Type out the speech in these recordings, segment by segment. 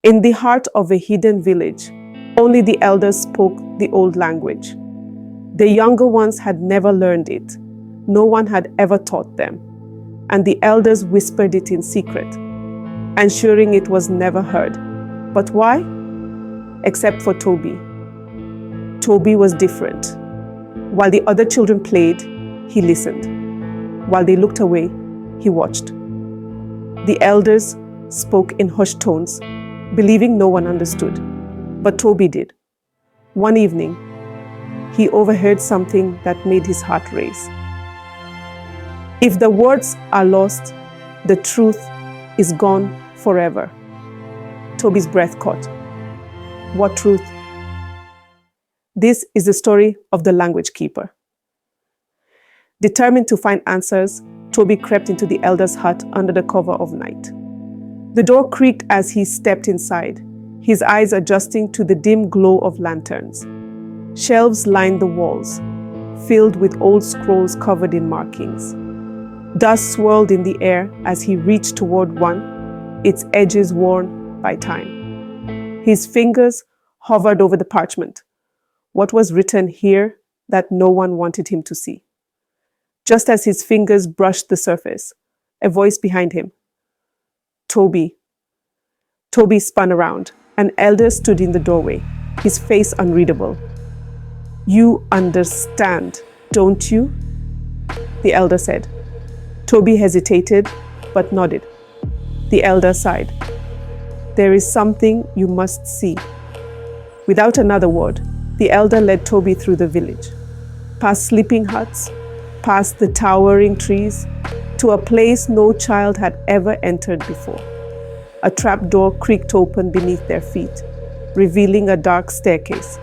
In the heart of a hidden village, only the elders spoke the old language. The younger ones had never learned it. No one had ever taught them. And the elders whispered it in secret, ensuring it was never heard. But why? Except for Tobi. Tobi was different. While the other children played, he listened. While they looked away, he watched. The elders spoke in hushed tones, believing no one understood. But Tobi did. One evening, he overheard something that made his heart race. If the words are lost, the truth is gone forever. Tobi's breath caught. What truth? This is the story of the language keeper. Determined to find answers, Tobi crept into the elder's hut under the cover of night. The door creaked as he stepped inside, his eyes adjusting to the dim glow of lanterns. Shelves lined the walls, filled with old scrolls covered in markings. Dust swirled in the air as he reached toward one, its edges worn by time. His fingers hovered over the parchment. What was written here that no one wanted him to see? Just as his fingers brushed the surface, a voice behind him. Tobi. Tobi spun around. An elder stood in the doorway, his face unreadable. You understand, don't you? The elder said. Tobi hesitated, but nodded. The elder sighed. There is something you must see. Without another word, the elder led Tobi through the village, past sleeping huts, past the towering trees, to a place no child had ever entered before. A trapdoor creaked open beneath their feet, revealing a dark staircase.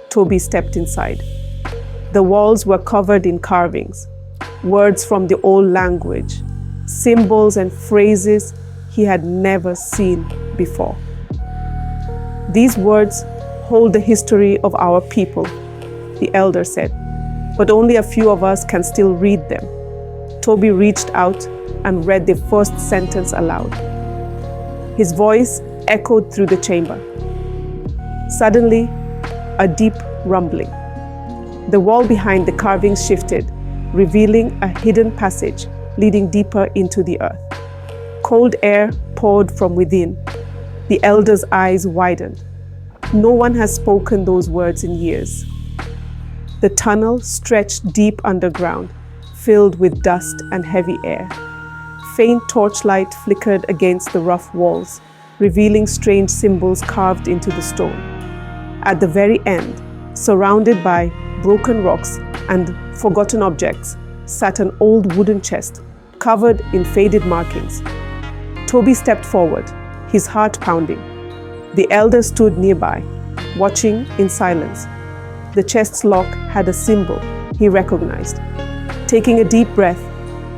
Tobi stepped inside. The walls were covered in carvings, words from the old language, symbols and phrases he had never seen before. These words hold the history of our people, the elder said, but only a few of us can still read them. Tobi reached out and read the first sentence aloud. His voice echoed through the chamber. Suddenly, a deep rumbling. The wall behind the carvings shifted, revealing a hidden passage leading deeper into the earth. Cold air poured from within. The elder's eyes widened. No one has spoken those words in years. The tunnel stretched deep underground, filled with dust and heavy air. Faint torchlight flickered against the rough walls, revealing strange symbols carved into the stone. At the very end, surrounded by broken rocks and forgotten objects, sat an old wooden chest covered in faded markings. Tobi stepped forward, his heart pounding. The elder stood nearby, watching in silence. The chest's lock had a symbol he recognized. Taking a deep breath,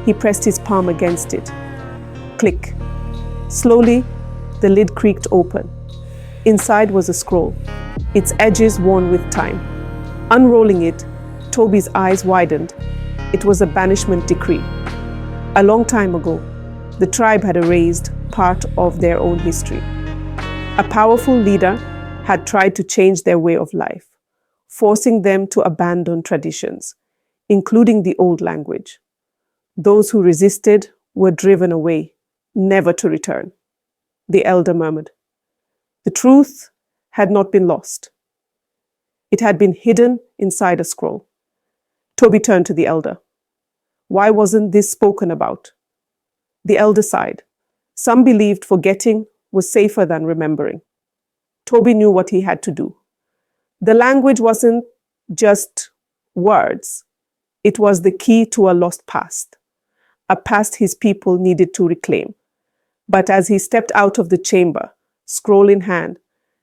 he pressed his palm against it. Click. Slowly, the lid creaked open. Inside was a scroll, its edges worn with time. Unrolling it, Tobi's eyes widened. It was a banishment decree. A long time ago, the tribe had erased part of their own history. A powerful leader had tried to change their way of life, forcing them to abandon traditions, including the old language. Those who resisted were driven away, never to return. The elder murmured. The truth had not been lost. It had been hidden inside a scroll. Tobi turned to the elder. Why wasn't this spoken about? The elder sighed. Some believed forgetting was safer than remembering. Tobi knew what he had to do. The language wasn't just words. It was the key to a lost past, a past his people needed to reclaim. But as he stepped out of the chamber, scroll in hand,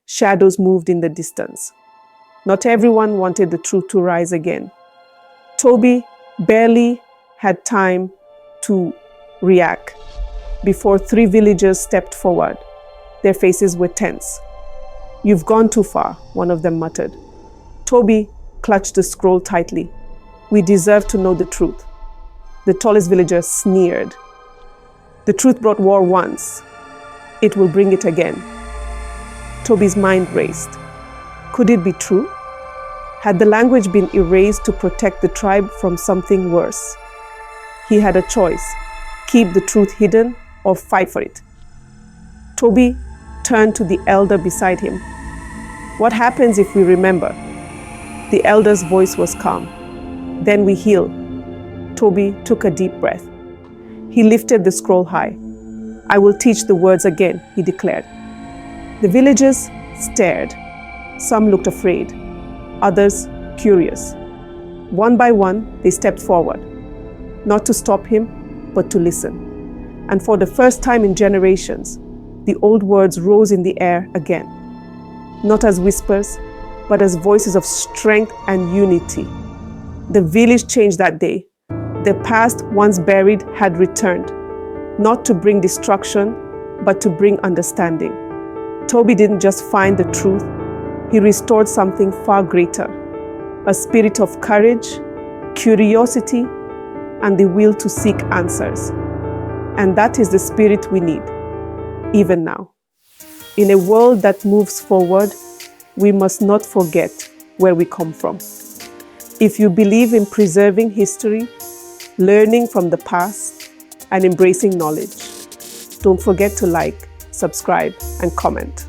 shadows moved in the distance. Not everyone wanted the truth to rise again. Tobi barely had time to react before 3 villagers stepped forward. Their faces were tense. You've gone too far, one of them muttered. Tobi clutched the scroll tightly. We deserve to know the truth. The tallest villager sneered. The truth brought war once. It will bring it again. Tobi's mind raced. Could it be true? Had the language been erased to protect the tribe from something worse? He had a choice: keep the truth hidden or fight for it. Tobi turned to the elder beside him. What happens if we remember? The elder's voice was calm. Then we heal. Tobi took a deep breath. He lifted the scroll high. I will teach the words again, he declared. The villagers stared. Some looked afraid, others curious. One by one, they stepped forward, not to stop him, but to listen. And for the first time in generations, the old words rose in the air again, not as whispers, but as voices of strength and unity. The village changed that day. The past, once buried, had returned, not to bring destruction, but to bring understanding. Tobi didn't just find the truth, he restored something far greater, a spirit of courage, curiosity, and the will to seek answers. And that is the spirit we need, even now. In a world that moves forward, we must not forget where we come from. If you believe in preserving history, learning from the past, and embracing knowledge, don't forget to like, subscribe, and comment.